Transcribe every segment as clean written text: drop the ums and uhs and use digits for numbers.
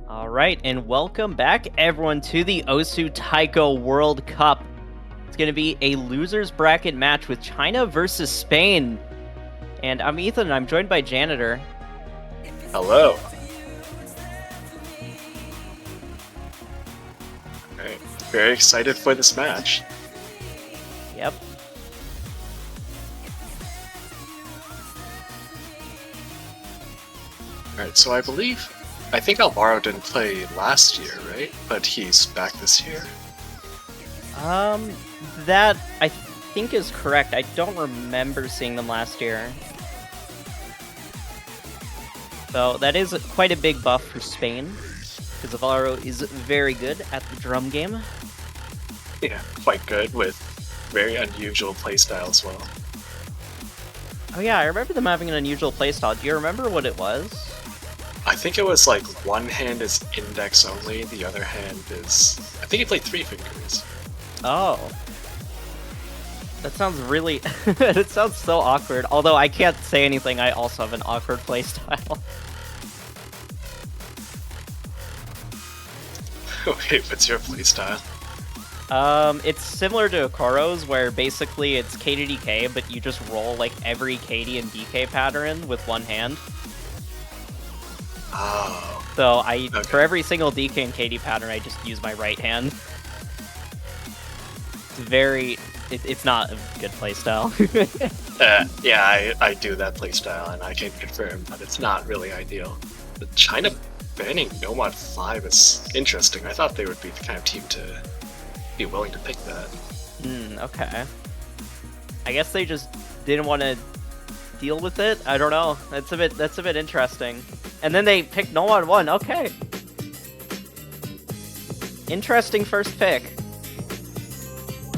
All right, and welcome back, everyone, to the Osu Taiko World Cup. It's going to be a loser's bracket match with China versus Spain. And I'm Ethan, and I'm joined by Janitor. Hello. Alright, very excited for this match. Yep. Alright, so I think Alvaro didn't play last year, right? But he's back this year. That I think is correct. I don't remember seeing them last year. So that is quite a big buff for Spain, because Alvaro is very good at the drum game. Yeah, quite good with very unusual playstyle as well. Oh yeah, I remember them having an unusual playstyle. Do you remember what it was? I think it was like one hand is index only, the other hand is... I think he played 3 fingers. Oh. That sounds really... it sounds so awkward. Although I can't say anything, I also have an awkward playstyle. Wait, what's your playstyle? It's similar to Okoro's, where basically it's K to DK, but you just roll like every KD and DK pattern with one hand. Oh. So Okay. for every single DK and KD pattern, I just use my right hand. It's not a good playstyle. Yeah, I do that playstyle, and I can confirm that it's not really ideal. The China banning Nomad 5 is interesting. I thought they would be the kind of team to be willing to pick that. Okay. I guess they just didn't want to deal with it. I don't know. That's a bit interesting. And then they picked Nomad 1. Okay. Interesting first pick.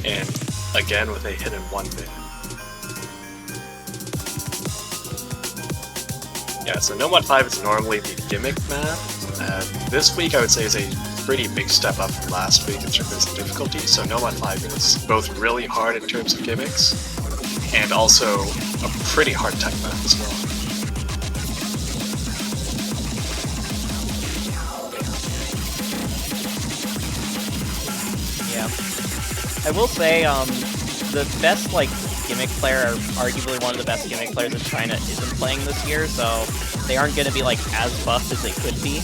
And again with a hidden 1 ban. Yeah, so Nomad 5 is normally the gimmick map. This week I would say is a pretty big step up from last week in terms of difficulty. So Nomad 5 is both really hard in terms of gimmicks, and also a pretty hard tech map as well. Yeah. I will say, the best, like, gimmick player, or arguably one of the best gimmick players in China isn't playing this year, so they aren't going to be, like, as buffed as they could be.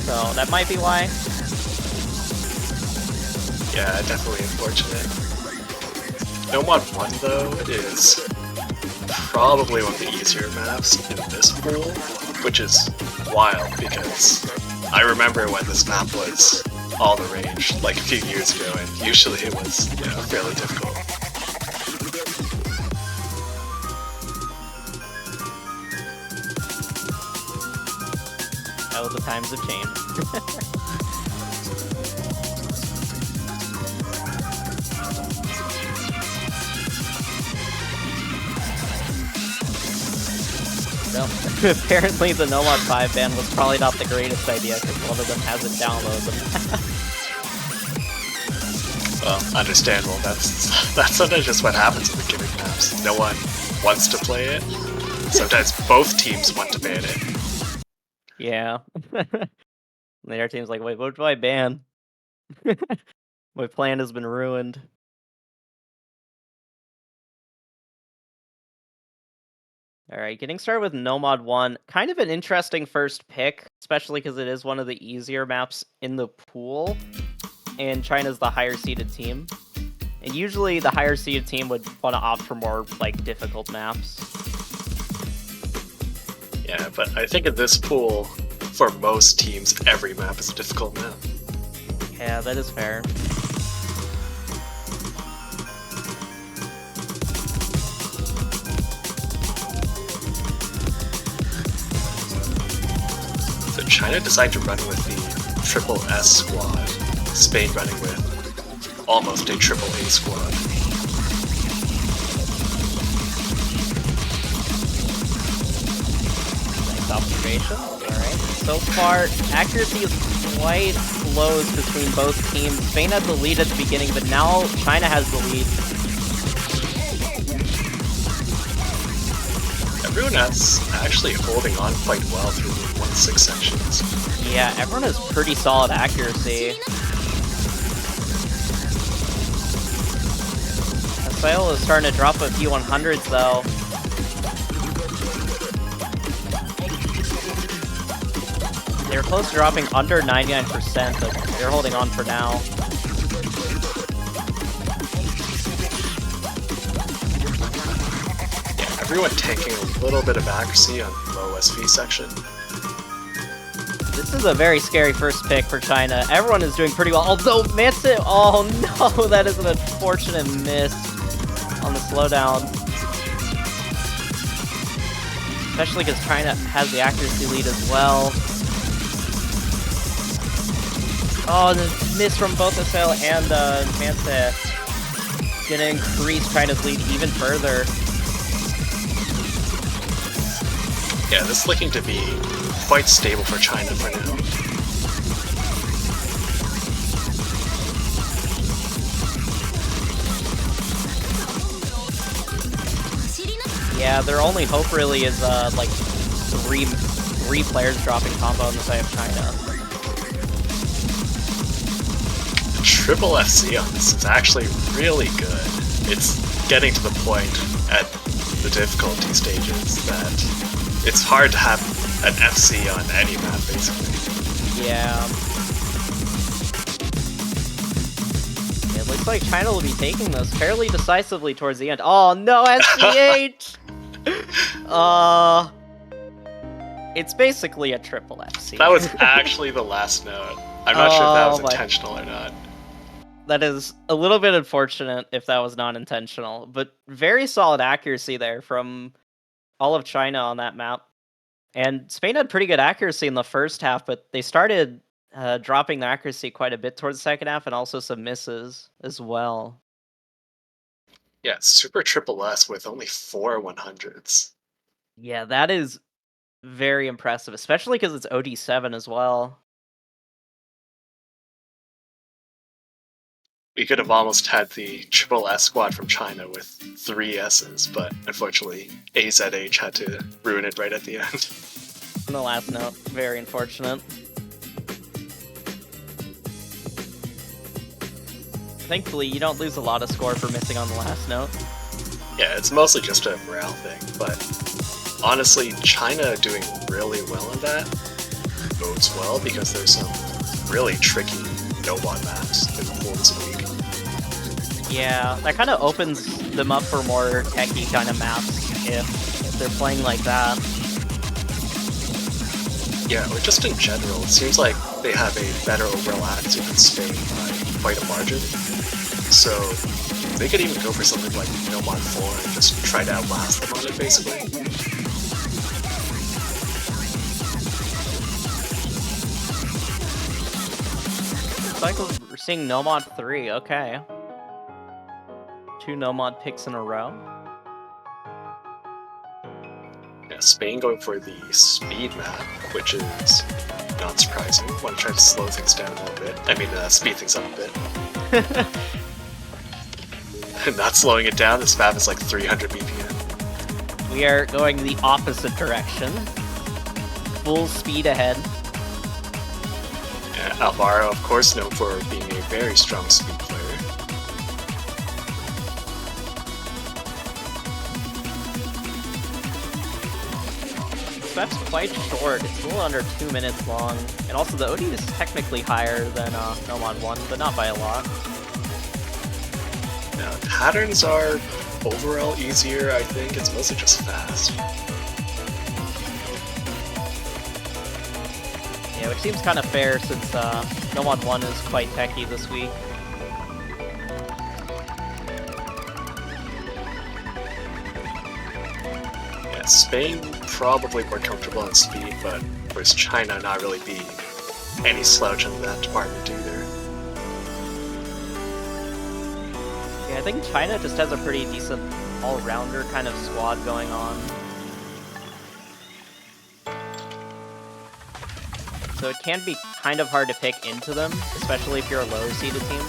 So that might be why. Yeah, definitely unfortunate. Nomad 1 though is probably one of the easier maps in this pool, which is wild because I remember when this map was all the rage like a few years ago, and usually it was, you know, fairly difficult. Oh, the times have changed. So, apparently the Nomad 5 ban was probably not the greatest idea because one of them hasn't downloaded them. Well, understandable. That's sometimes just what happens with the gimmick maps. No one wants to play it. Sometimes both teams want to ban it. Yeah. The other team's like, wait, what do I ban? My plan has been ruined. Alright, getting started with Nomad 1. Kind of an interesting first pick, especially because it is one of the easier maps in the pool, and China's the higher seeded team. And usually the higher seeded team would want to opt for more, like, difficult maps. Yeah, but I think in this pool, for most teams, every map is a difficult map. Yeah, that is fair. So China decided to run with the triple S squad, Spain running with almost a triple A squad. Nice observation. Alright. So far, accuracy is quite close between both teams. Spain had the lead at the beginning, but now China has the lead. everyone else actually holding on quite well through the 1-6 sections. Yeah, everyone has pretty solid accuracy. Sail is starting to drop a few 100s though. They were close to dropping under 99%, but they're holding on for now. Yeah, everyone taking a little bit of accuracy on low SV section. This is a very scary first pick for China. Everyone is doing pretty well, although Mansa, oh no, that is an unfortunate miss on the slowdown. Especially because China has the accuracy lead as well. Oh, the miss from both Assail and Mansa. Gonna increase China's lead even further. Yeah, this is looking to be quite stable for China for now. Yeah, their only hope really is like three players dropping combo on the side of China. The triple FC on this is actually really good. It's getting to the point at the difficulty stages that it's hard to have an FC on any map, basically. Yeah. It looks like China will be taking this fairly decisively towards the end. Oh no, SCH! It's basically a triple FC. That was actually the last note. I'm not sure if that was intentional or not. That is a little bit unfortunate if that was not intentional, but very solid accuracy there from all of China on that map. And Spain had pretty good accuracy in the first half, but they started dropping their accuracy quite a bit towards the second half, and also some misses as well. Yeah, super triple S with only 4 100s. Yeah, that is very impressive, especially because it's OD7 as well. We could have almost had the triple S squad from China with 3 S's, but unfortunately AZH had to ruin it right at the end. On the last note, very unfortunate. Thankfully, you don't lose a lot of score for missing on the last note. Yeah, it's mostly just a morale thing, but honestly, China doing really well in that bodes well because there's some really tricky no-bot maps in the pool this week. Yeah, that kind of opens them up for more techie kind of maps if they're playing like that. Yeah, or just in general, it seems like they have a better overall attitude than Spain by quite a margin. So they could even go for something like No Mod 4 and just try to outlast them on it, basically. Looks like we're seeing No Mod 3, okay. 2 No Mod picks in a row. Yeah, Spain going for the speed map, which is not surprising. Want to try to slow things down a little bit. I mean, speed things up a bit. Not slowing it down, this map is like 300 BPM. We are going the opposite direction. Full speed ahead. Yeah, Alvaro, of course, known for being a very strong speed player. This map's quite short, it's a little under 2 minutes long. And also the OD is technically higher than No Mod 1, but not by a lot. Now, patterns are overall easier, I think. It's mostly just fast. Yeah, which seems kind of fair since No Mod 1 is quite techy this week. Yeah, Spain probably more comfortable on speed, but whereas China not really be any slouch in that department either. Yeah, I think China just has a pretty decent all-rounder kind of squad going on. So it can be kind of hard to pick into them, especially if you're a low-seeded team.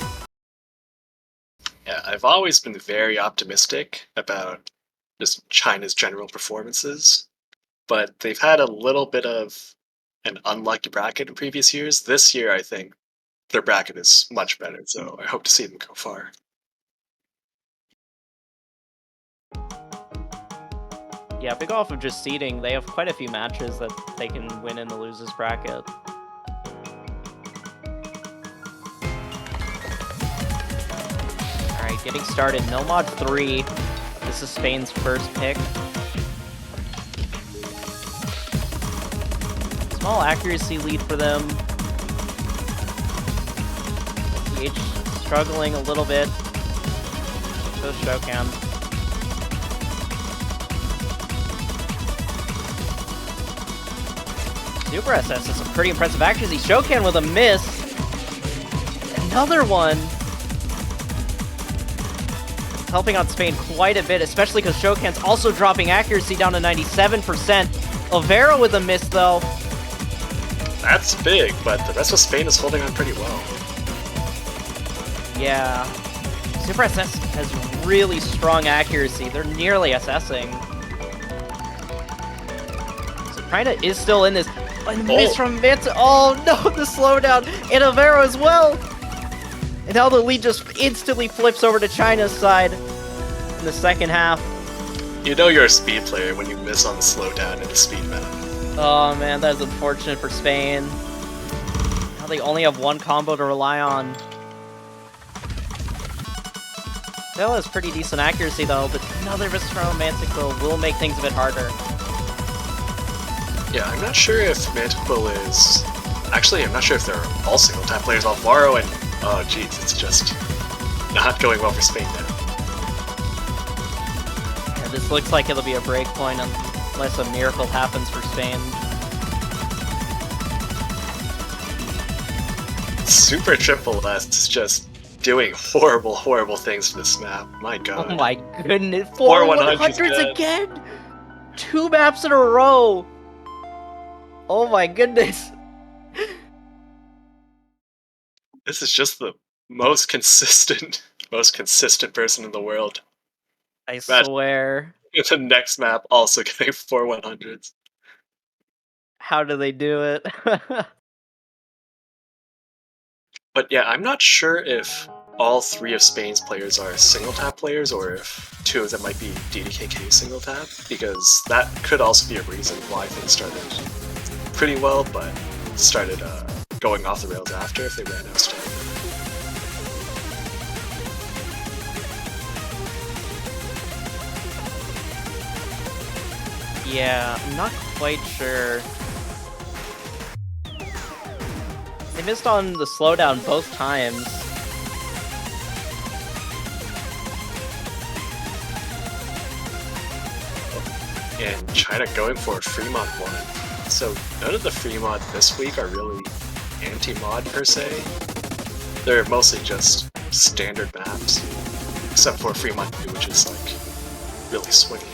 Yeah, I've always been very optimistic about just China's general performances. But they've had a little bit of an unlucky bracket in previous years. This year, I think their bracket is much better, so I hope to see them go far. Yeah, if we go off of just seeding, they have quite a few matches that they can win in the losers bracket. Alright, getting started. No mod 3. This is Spain's first pick. Small accuracy lead for them. PH struggling a little bit. So Shokan. Super SS has some pretty impressive accuracy. Shokan with a miss. Another one. Helping out Spain quite a bit, especially because Shokan's also dropping accuracy down to 97%. Overo with a miss, though. That's big, but the rest of Spain is holding on pretty well. Yeah. Super SS has really strong accuracy. They're nearly SSing. So China is still in this. A miss from Manta. Oh no, the slowdown. And Overo as well. And now the lead just instantly flips over to China's side in the second half. You know you're a speed player when you miss on the slowdown in a speed map. Oh man, that is unfortunate for Spain. Now they only have one combo to rely on. Still has pretty decent accuracy though, but another miss from Manticore will make things a bit harder. Yeah, I'm not sure if Manticore is... Actually, I'm not sure if they're all single-time players. Alvaro and... Oh jeez, it's just not going well for Spain now. Yeah, this looks like it'll be a break point unless a miracle happens for Spain. Super Triple S is just doing horrible, horrible things to this map. My god. Oh my goodness, 4 100s again! 2 maps in a row! Oh my goodness. This is just the most consistent person in the world. I swear. The next map also getting 4 100s. How do they do it? But yeah, I'm not sure if all 3 of Spain's players are single tap players or if 2 of them might be DDKK single tap, because that could also be a reason why things started pretty well, but started going off the rails after if they ran out of stamina. Yeah, I'm not quite sure. They missed on the slowdown both times. And China going for a free mod 1. So none of the free mod this week are really anti-mod per se. They're mostly just standard maps, except for free mod 2, which is like really swingy.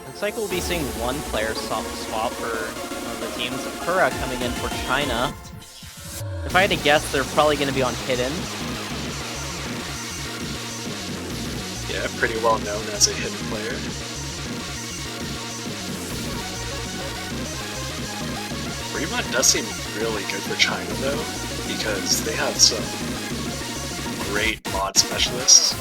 Looks like we'll be seeing one player swap for one of the teams. Kura coming in for China. If I had to guess, they're probably going to be on Hidden. Yeah, pretty well known as a hidden player. Fremont does seem really good for China though, because they have some great mod specialists.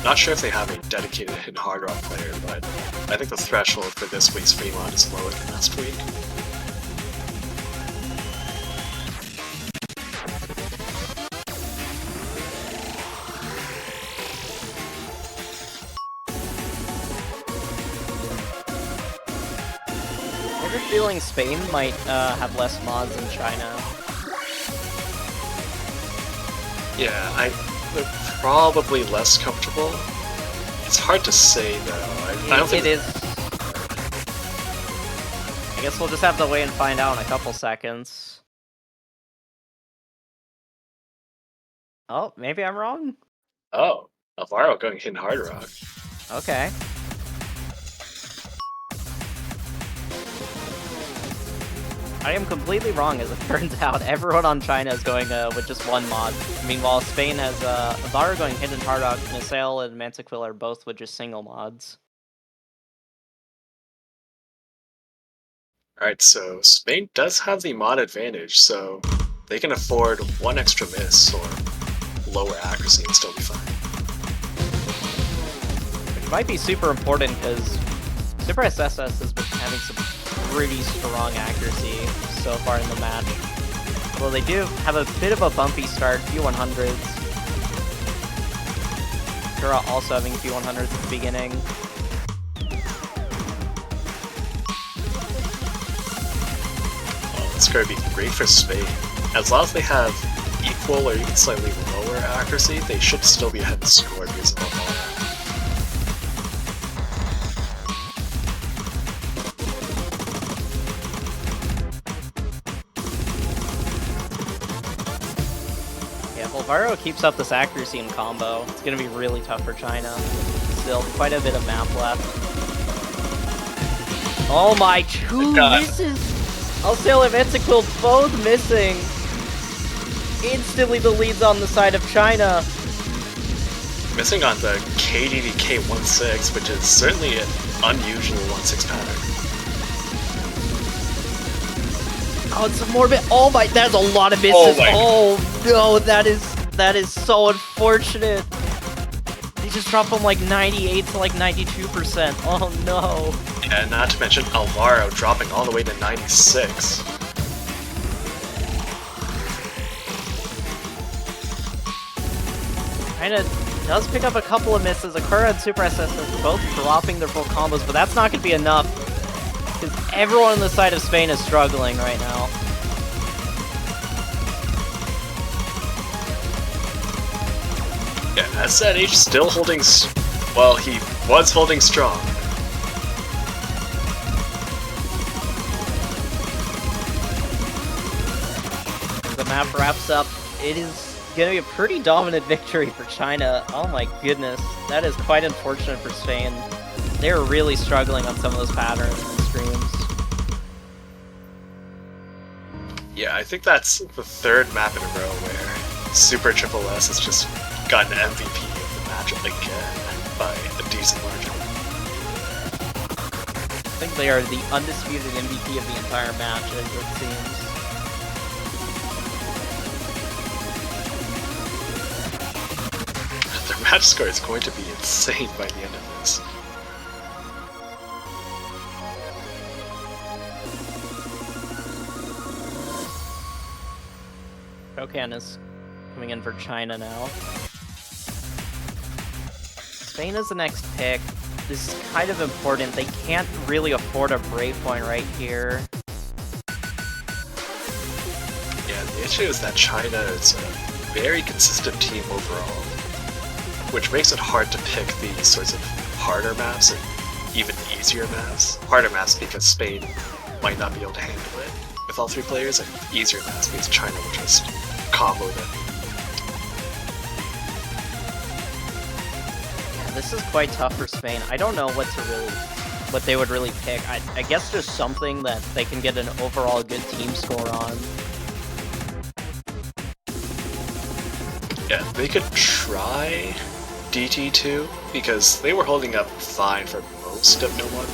Not sure if they have a dedicated hidden hard rock player, but I think the threshold for this week's Fremont is lower than last week. I have a feeling Spain might have less mods than China. Yeah, they're probably less comfortable. It's hard to say though. I don't think it is. I guess we'll just have to wait and find out in a couple seconds. Oh, maybe I'm wrong? Oh, Alvaro going hidden hard rock. Okay. I am completely wrong, as it turns out. Everyone on China is going with just one mod. Meanwhile, Spain has Ibarra going Hidden Hardock, Nasail and Mantiquil are both with just single mods. Alright, so Spain does have the mod advantage, so they can afford one extra miss or lower accuracy and still be fine. Which might be super important, because Super SSS has been having some pretty strong accuracy so far in the match. Well, they do have a bit of a bumpy start, few 100s. Kura also having a few 100s at the beginning. Well, it's going to be great for Spain. As long as they have equal or even slightly lower accuracy, they should still be ahead in score because of the mod. Alvaro keeps up this accuracy and combo. It's going to be really tough for China. Still, quite a bit of map left. Oh my, two misses! Alsail and Mantiquil both missing. Instantly the lead's on the side of China. Missing on the KDDK16, which is certainly an unusual 1-6 pattern. Oh, it's some more bit. Oh my, that's a lot of misses. Oh no, that is so unfortunate. They just dropped from like 98 to like 92%. Oh no. Yeah, not to mention Alvaro dropping all the way to 96. China does pick up a couple of misses. Akura and Super SSS both dropping their full combos, but that's not going to be enough. Because everyone on the side of Spain is struggling right now. Yeah, SZH still holding... well, he was holding strong. The map wraps up. It is going to be a pretty dominant victory for China. Oh my goodness. That is quite unfortunate for Spain. They're really struggling on some of those patterns and streams. Yeah, I think that's the third map in a row where Super Triple S has just gotten MVP of the match again by a decent margin. I think they are the undisputed MVP of the entire match, as it seems. Their match score is going to be insane by the end of this. Kokan is coming in for China now. Spain is the next pick. This is kind of important. They can't really afford a breakpoint right here. Yeah, the issue is that China is a very consistent team overall, which makes it hard to pick these sorts of harder maps and even easier maps. Harder maps because Spain might not be able to handle it with all three players, and easier maps because China will just combo them. Yeah, this is quite tough for Spain. I don't know what they would really pick. I guess just something that they can get an overall good team score on. Yeah, they could try DT2 because they were holding up fine for most of No Mod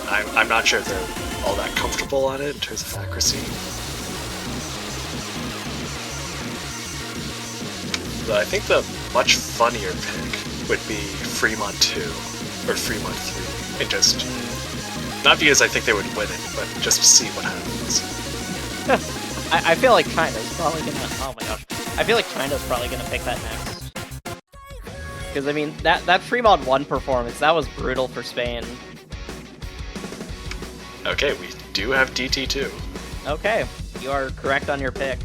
1. I'm not sure if they're all that comfortable on it in terms of accuracy. But I think the much funnier pick would be Fremont 2 or Fremont 3, and just not because I think they would win it, but just to see what happens. I feel like China's probably gonna. Oh my gosh, I feel like China's probably gonna pick that next. Because I mean, that Fremont 1 performance, that was brutal for Spain. Okay, we do have DT2. Okay, you are correct on your pick.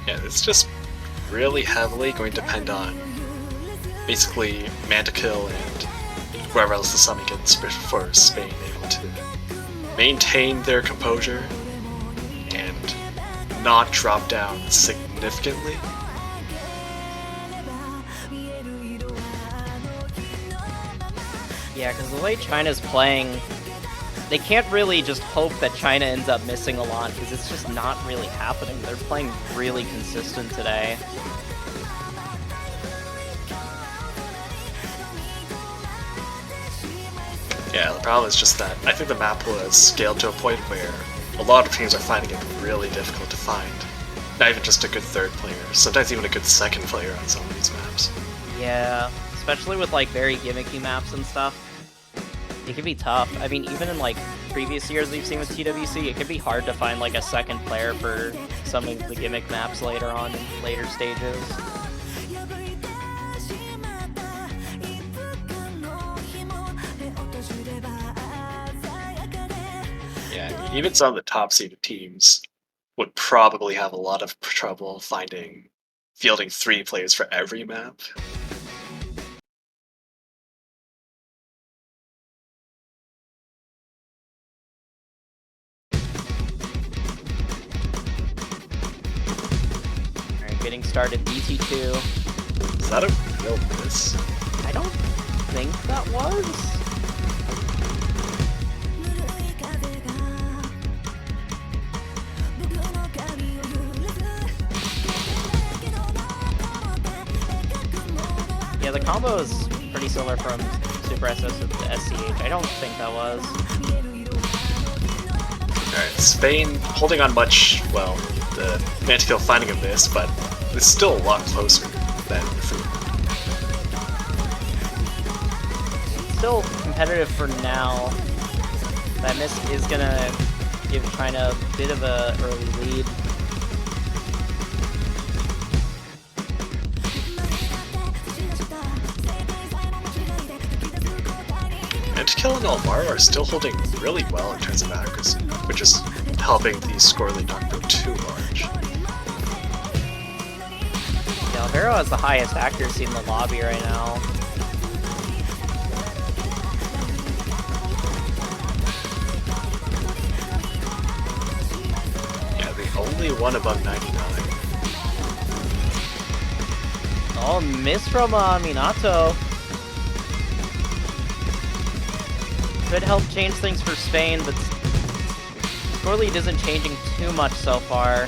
Yeah, it's just really heavily going to depend on basically Mantiquil and whoever else the summon gets for Spain able to maintain their composure and not drop down significantly. Yeah, because the way China's playing, they can't really just hope that China ends up missing a lot, because it's just not really happening. They're playing really consistent today. Yeah, the problem is just that I think the map pool has scaled to a point where a lot of teams are finding it really difficult to find. Not even just a good third player, sometimes even a good second player on some of these maps. Yeah, especially with like very gimmicky maps and stuff. It can be tough. I mean, even in like previous years we've seen with TWC, it can be hard to find like a second player for some of the gimmick maps later on in later stages. Yeah, I mean, even some of the top seeded teams would probably have a lot of trouble fielding 3 players for every map. Alright, getting started BT2. Is that a real miss? I don't think that was. Yeah, the combo is pretty similar from Super SS to SCH. I don't think that was. Alright, Spain holding on much, well, the Manticore finding a miss, but it's still a lot closer than before. Still competitive for now. That miss is gonna give China a bit of a early lead. Manticore and Alvaro are still holding really well in terms of accuracy, which is helping the score lead not go too large. Yeah, Alvaro has the highest accuracy in the lobby right now. Yeah, the only one above 99. Oh, miss from Minato. Could help change things for Spain, but score lead isn't changing too much so far.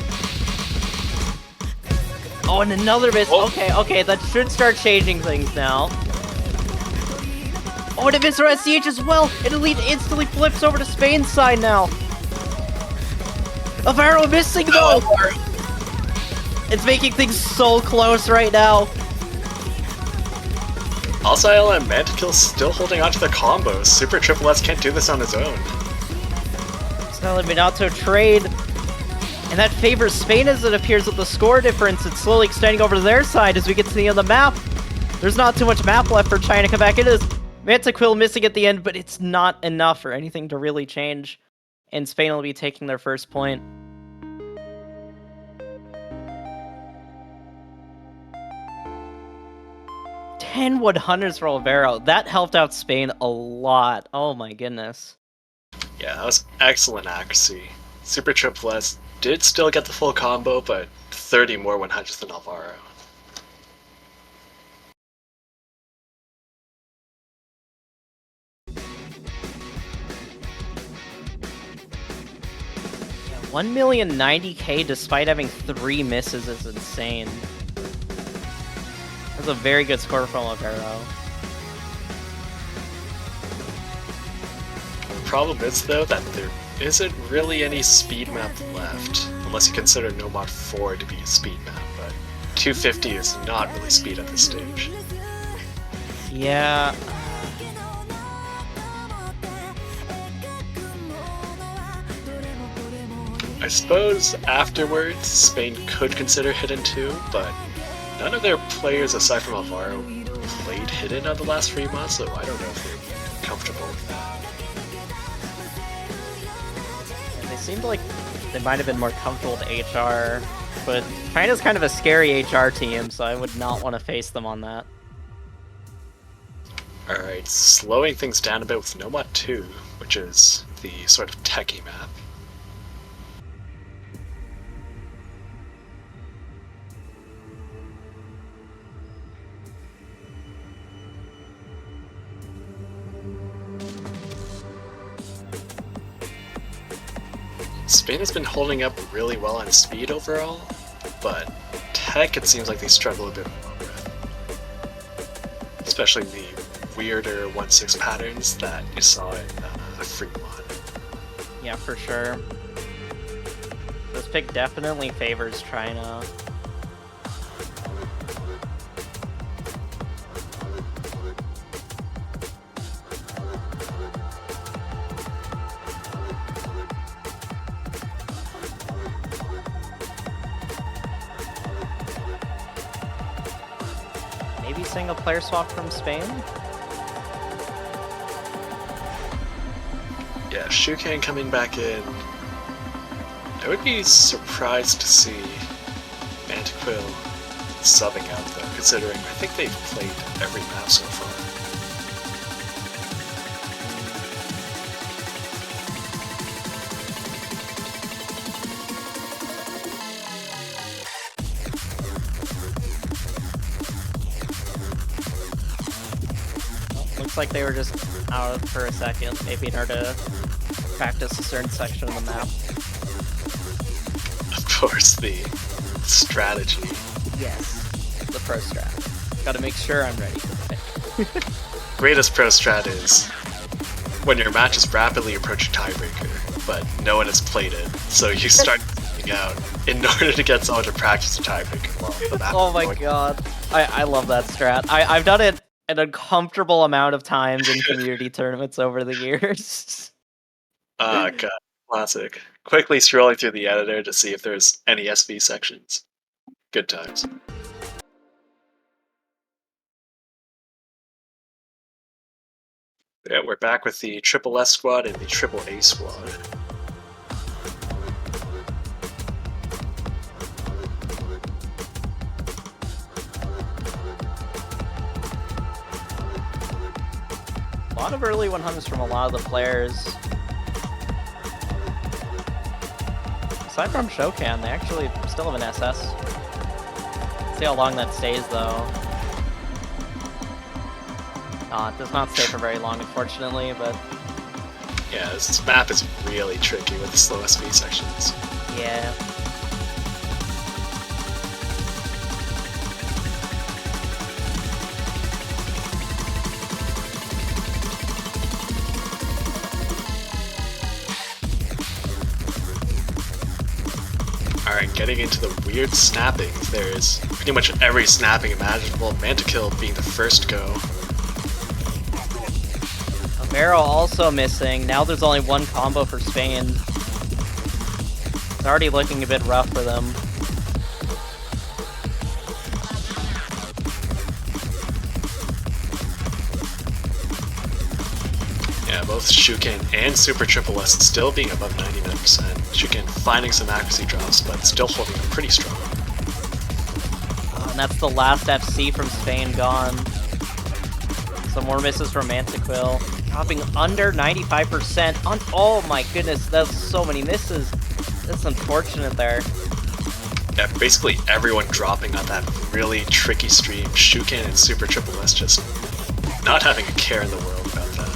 Oh, and another miss. Oh. Okay, that should start changing things now. Oh, and a miss for SCH as well. And Elite instantly flips over to Spain's side now. Alvaro missing though. It's making things so close right now. Also, and Manticore still holding onto the combos. Super Triple S can't do this on his own. Snell and Minato trade. And that favors Spain as it appears with the score difference. It's slowly extending over to their side as we get to the end of the map. There's not too much map left for China to come back. It is Manticore missing at the end, but it's not enough for anything to really change. And Spain will be taking their first point. Ten 100s for Alvaro. That helped out Spain a lot. Oh my goodness. Yeah, that was excellent accuracy. Super Triple S did still get the full combo, but 30 more 100s than Alvaro. Yeah, 1,090,000 despite having 3 misses is insane. That's a very good score from Alvaro. The problem is, though, that there isn't really any speed map left, unless you consider Nomad 4 to be a speed map, but 250 is not really speed at this stage. Yeah. I suppose afterwards, Spain could consider Hidden 2, but none of their players aside from Alvaro played Hidden on the last FreeMA, so I don't know if they're comfortable with that. They seemed like they might have been more comfortable with HR, but China's kind of a scary HR team, so I would not want to face them on that. Alright, slowing things down a bit with Nomad 2, which is the sort of techie map. Spain has been holding up really well on speed overall, but tech it seems like they struggle a bit more with. Especially the weirder 1-6 patterns that you saw in Fremont. Yeah, for sure. This pick definitely favors China. Maybe seeing a player swap from Spain? Yeah, Shukan coming back in. I would be surprised to see Mantiquill subbing out though, considering I think they've played every map so far. Looks like they were just out for a second, maybe in order to practice a certain section of the map. Of course, the strategy. Yes, the pro strat. Gotta make sure I'm ready for the pick. Greatest pro strat is when your match is rapidly approaching tiebreaker, but no one has played it, so you start moving out in order to get someone to practice the tiebreaker while the map Oh is my going. god. I love that strat. I've done it an uncomfortable amount of times in community tournaments over the years. Ah, god, classic. Quickly scrolling through the editor to see if there's any SV sections. Good times. Yeah, we're back with the Triple S squad and the Triple A squad. A lot of early 100s from a lot of the players. Aside from Shokan, they actually still have an SS. See how long that stays, though. It does not stay for very long, unfortunately, but... Yeah, this map is really tricky with the slow SV sections. yeah. Alright, getting into the weird snappings, there's pretty much every snapping imaginable, Mantiquill being the first go. Amaro also missing. Now there's only one combo for Spain. It's already looking a bit rough for them. Yeah, both Shukan and Super Triple S still being above 99%. Shukan finding some accuracy drops, but still holding up pretty strong. And that's the last FC from Spain gone. Some more misses from Mantiquill. Dropping under 95% on. Oh my goodness, that's so many misses. That's unfortunate there. Yeah, basically everyone dropping on that really tricky stream. Shukan and Super Triple S just not having a care in the world about that.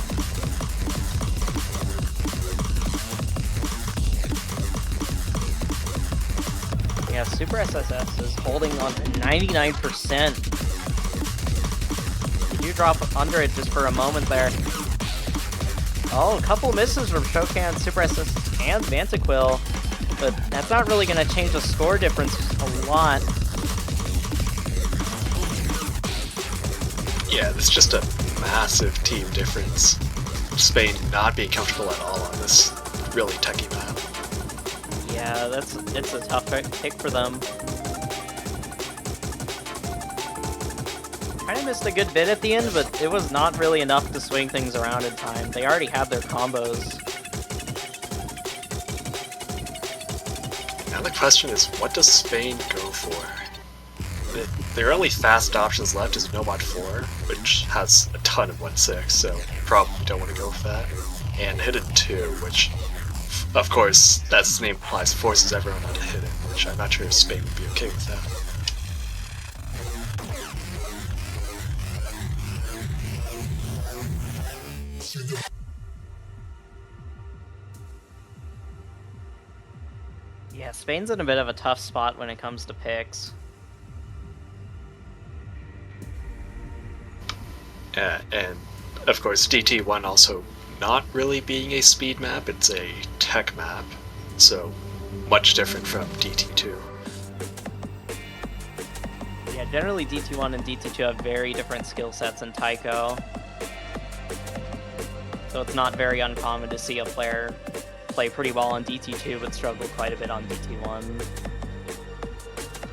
Yeah, Super SSS is holding on to 99%. You do drop under it just for a moment there. Oh, a couple misses from Shokan, Super SSS, and Mantiquill. But that's not really going to change the score difference a lot. Yeah, it's just a massive team difference. Spain not being comfortable at all on this really techie map. Yeah, it's a tough pick for them. Kind of missed a good bit at the end, but it was not really enough to swing things around in time. They already had their combos. Now the question is, what does Spain go for? Their only fast options left is Nomad 4, which has a ton of 1-6, so probably don't want to go with that. And Hidden 2, which, of course, as its name implies, forces everyone onto Hidden, which I'm not sure if Spain would be okay with that. Yeah, Spain's in a bit of a tough spot when it comes to picks. And of course, DT1 also not really being a speed map, it's a tech map, so much different from DT2. Yeah, generally DT1 and DT2 have very different skill sets in taiko. So it's not very uncommon to see a player play pretty well on DT2 but struggle quite a bit on DT1.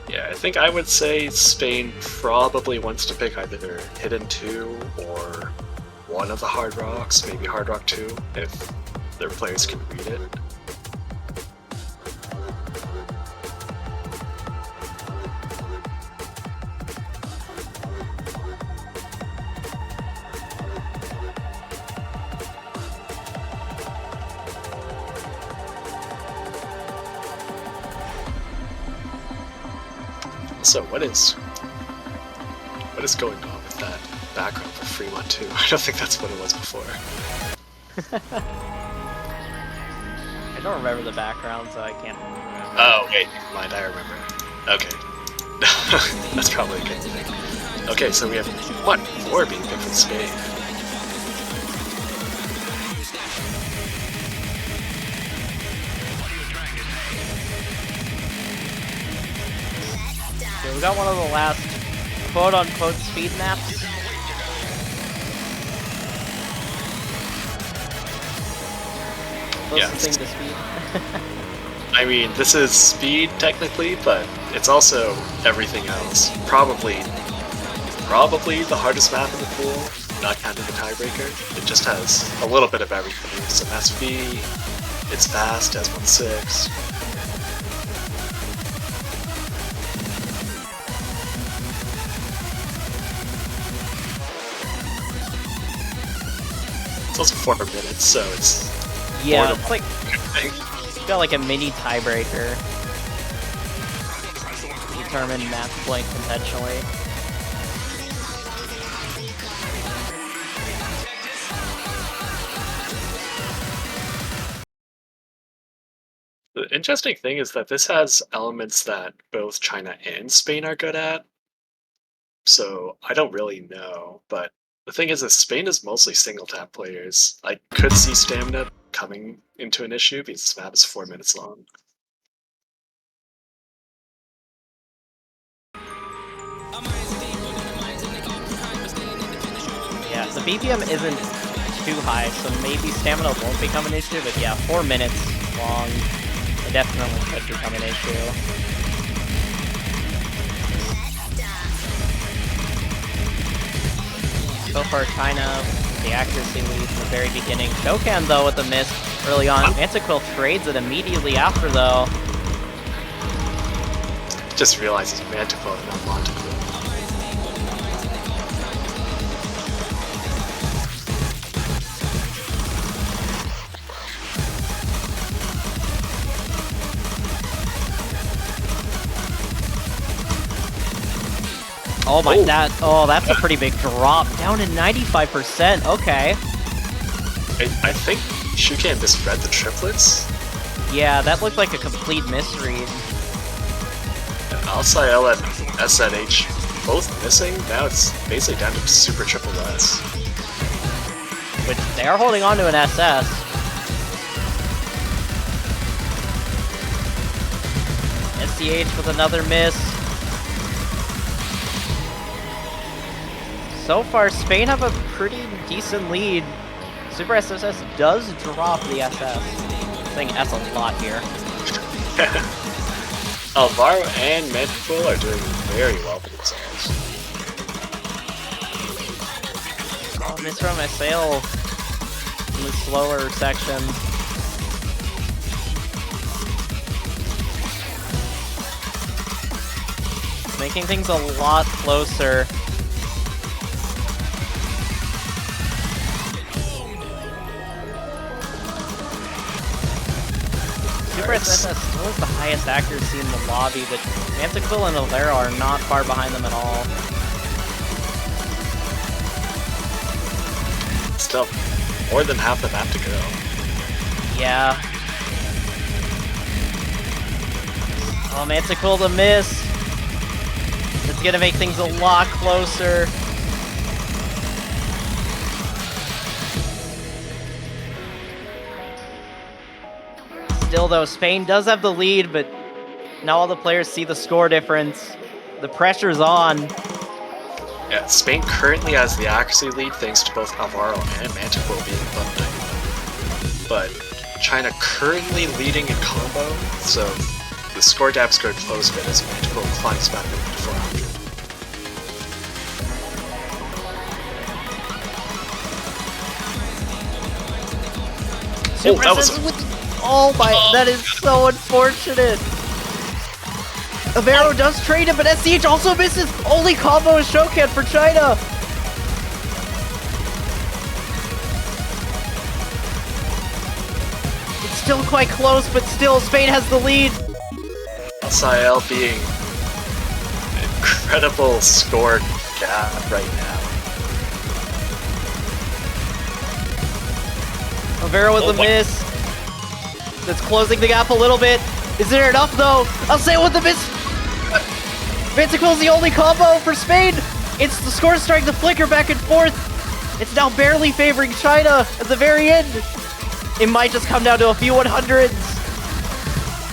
Yeah, I think I would say Spain probably wants to pick either Hidden 2 or one of the Hard Rocks, maybe Hard Rock 2, if their players can read it. So what is going on with that background for Fremont 2? I don't think that's what it was before. I don't remember the background, so I can't remember it. Oh, wait, never mind, I remember. Okay. That's probably a good thing. Okay, so we have 4 being picked from Spain. Okay, we got one of the last quote-unquote speed maps. Closest thing to speed. I mean, this is speed technically, but it's also everything else. Probably the hardest map in the pool, not counting the tiebreaker. It just has a little bit of everything. Some SV, it's fast, has 1.6. It's also 4 minutes, so it's yeah, it's like got like a mini tiebreaker. Determine match point potentially. The interesting thing is that this has elements that both China and Spain are good at. So I don't really know, but the thing is that Spain is mostly single tap players. I could see stamina coming into an issue because this map is 4 minutes long. Yeah, the BPM isn't too high, so maybe stamina won't become an issue, but yeah, 4 minutes long, it definitely could become an issue. So far, China, the accuracy lead from the very beginning. Shokan, though, with the miss early on. Mantiquil trades it immediately after, though. Just realizes Mantiquil and not Montiquil. Oh my, that's a pretty big drop. Down to 95%, okay. I think Shukan misread the triplets. Yeah, that looked like a complete misread. Alsail and SNH both missing, now it's basically down to super triple S. Which, they are holding on to an SS. SDH with another miss. So far, Spain have a pretty decent lead. Super SSS does drop the SS. I'm saying S a lot here. Alvaro and Mantiquil are doing very well for themselves. Oh, miss from my sail in the slower section. Making things a lot closer. Super SSS still has the highest accuracy in the lobby, but Mantiquil and Alvaro are not far behind them at all. Still, more than half the map to go. Yeah. Oh, Manticore to miss. It's gonna make things a lot closer. Still though, Spain does have the lead, but now all the players see the score difference. The pressure's on. Yeah, Spain currently has the accuracy lead thanks to both Alvaro and Manticore being above 90. But China currently leading in combo, so the score gap's going to close a bit as Manticore climbs back up to 400. Oh my, that is so unfortunate. Avero does trade it, but SCH also misses. Only combo is Shokan for China. It's still quite close, but still Spain has the lead. SIL being an incredible score gap right now. Avero with a miss. That's closing the gap a little bit. Is there enough though? I'll say it with the miss. Manticle's the only combo for Spain. It's the score starting to flicker back and forth. It's now barely favoring China at the very end. It might just come down to a few 100s.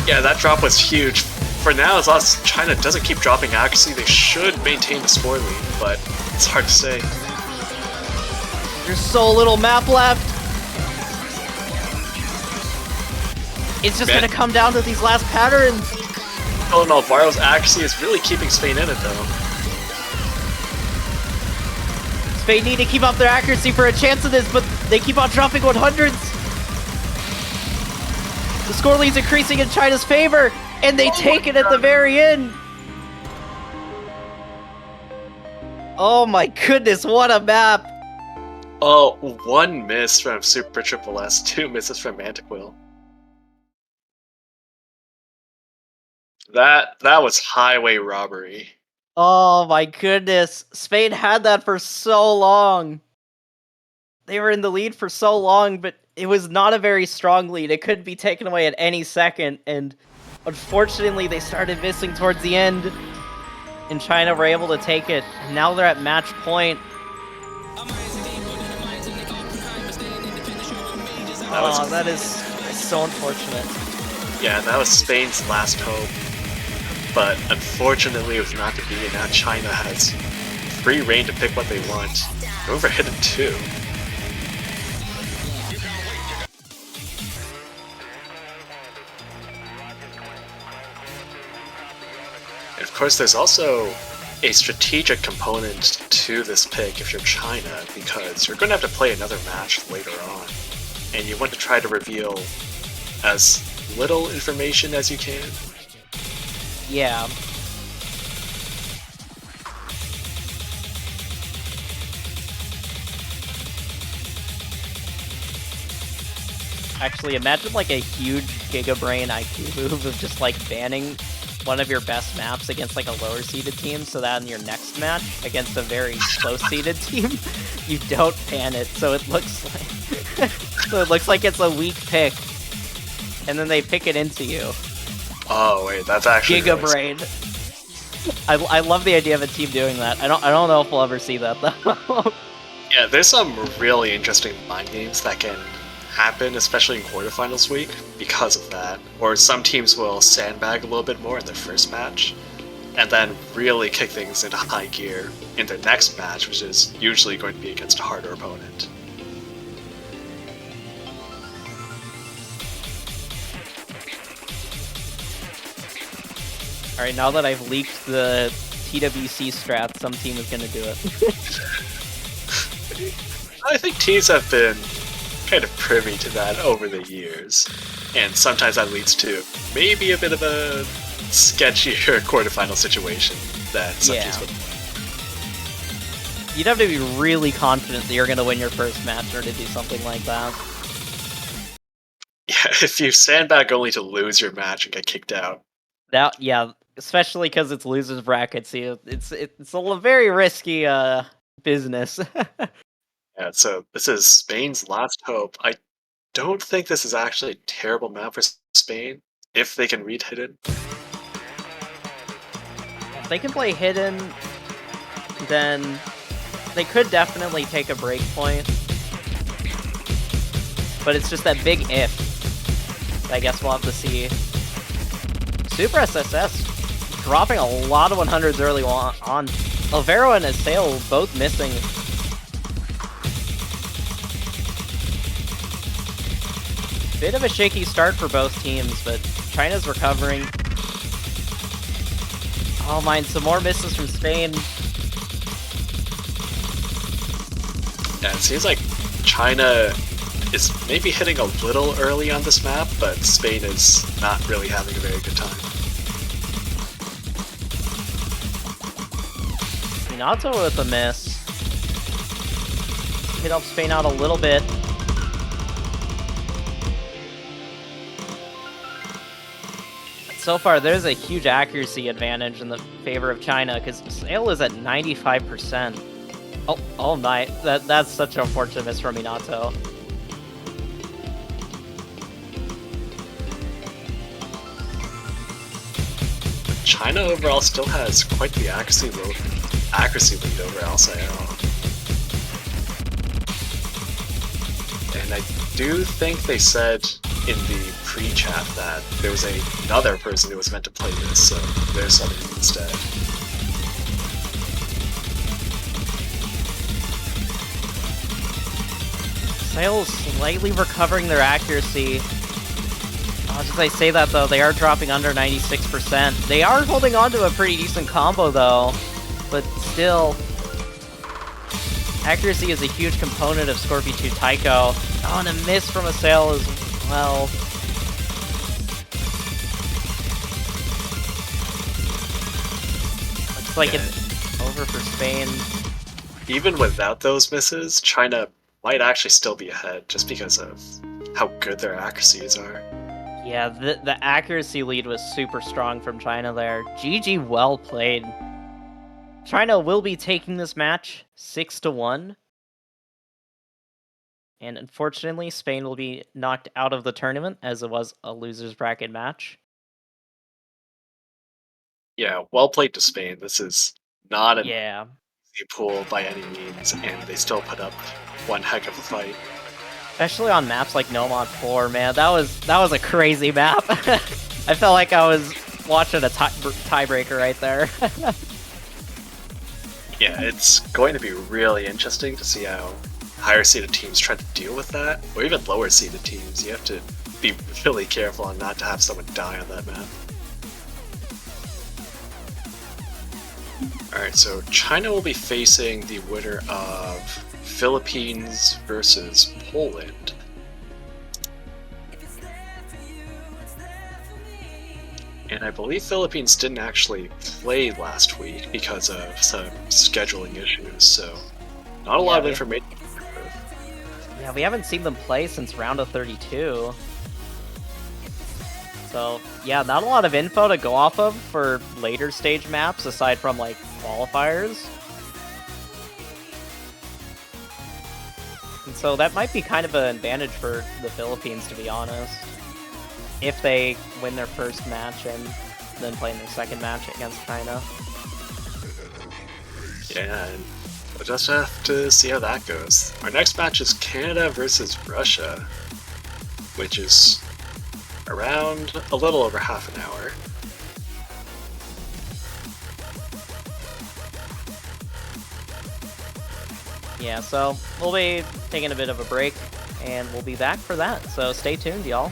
Yeah, that drop was huge. For now, as long as China doesn't keep dropping accuracy, they should maintain the score lead, but it's hard to say. There's so little map left. It's just gonna come down to these last patterns. Oh no, Alvaro's accuracy is really keeping Spain in it though. Spain need to keep up their accuracy for a chance of this, but they keep on dropping 100s. The score lead's increasing in China's favor, and they take it at the very end. Oh my goodness, what a map. Oh, one miss from Super Triple S, 2 misses from Manticore. That was highway robbery. Oh my goodness. Spain had that for so long. They were in the lead for so long, but it was not a very strong lead. It could be taken away at any second, and unfortunately they started missing towards the end, and China were able to take it. And now they're at match point. That is so unfortunate. Yeah, that was Spain's last hope. But unfortunately, it was not to be, and now China has free reign to pick what they want. Over hidden too. And of course, there's also a strategic component to this pick if you're China, because you're going to have to play another match later on, and you want to try to reveal as little information as you can. Yeah. Actually, imagine like a huge Gigabrain IQ move of just like banning one of your best maps against like a lower seeded team, so that in your next match against a very close seeded team, you don't ban it. So it looks like it's a weak pick, and then they pick it into you. Oh wait, that's actually Gigabrain. Really... I love the idea of a team doing that. I don't know if we'll ever see that though. Yeah, there's some really interesting mind games that can happen, especially in quarterfinals week, because of that. Or some teams will sandbag a little bit more in their first match, and then really kick things into high gear in their next match, which is usually going to be against a harder opponent. Alright, now that I've leaked the TWC strat, some team is gonna do it. I think teams have been kind of privy to that over the years, and sometimes that leads to maybe a bit of a sketchier quarterfinal situation that some teams would. You'd have to be really confident that you're gonna win your first match or to do something like that. Yeah, if you sandbag only to lose your match and get kicked out. Yeah, especially because it's losers brackets. It's a very risky business. Yeah, so this is Spain's last hope. I don't think this is actually a terrible map for Spain if they can read hidden. If they can play hidden, then they could definitely take a break point. But it's just that big if. I guess we'll have to see. Super SSS dropping a lot of 100s early on. Alvaro and Assail both missing. Bit of a shaky start for both teams, but China's recovering. Oh man, some more misses from Spain. Yeah, it seems like China is maybe hitting a little early on this map, but Spain is not really having a very good time. Minato with a miss. Could help Spain out a little bit. So far, there's a huge accuracy advantage in the favor of China, because Sail is at 95%. Oh my, that's such an unfortunate miss from Minato. China overall still has quite the accuracy lead over Alsael. And I do think they said in the pre-chat that there was another person who was meant to play this, so they're subbing instead. Sail slightly recovering their accuracy. As I say that though, they are dropping under 96%. They are holding on to a pretty decent combo though, but still, accuracy is a huge component of Scorpio 2 Taiko. Oh, and a miss from Assail as well. Looks like it's over for Spain. Even without those misses, China might actually still be ahead just because of how good their accuracies are. Yeah, the accuracy lead was super strong from China there. GG, well played. China will be taking this match 6-1. And unfortunately, Spain will be knocked out of the tournament as it was a loser's bracket match. Yeah, well played to Spain. This is not an easy pool by any means, and they still put up one heck of a fight. Especially on maps like No Mod 4, man. That was a crazy map. I felt like I was watching a tiebreaker right there. Yeah, it's going to be really interesting to see how higher seeded teams try to deal with that, or even lower seeded teams. You have to be really careful on not to have someone die on that map. Alright, so China will be facing the winner of Philippines versus Poland. And I believe Philippines didn't actually play last week because of some scheduling issues, so not a lot of information. Yeah, we haven't seen them play since round of 32. So, yeah, not a lot of info to go off of for later stage maps aside from, like, qualifiers. And so that might be kind of an advantage for the Philippines, to be honest. If they win their first match and then play in their second match against China. Yeah, and we'll just have to see how that goes. Our next match is Canada versus Russia, which is around a little over half an hour. Yeah, so we'll be taking a bit of a break, and we'll be back for that, so stay tuned, y'all.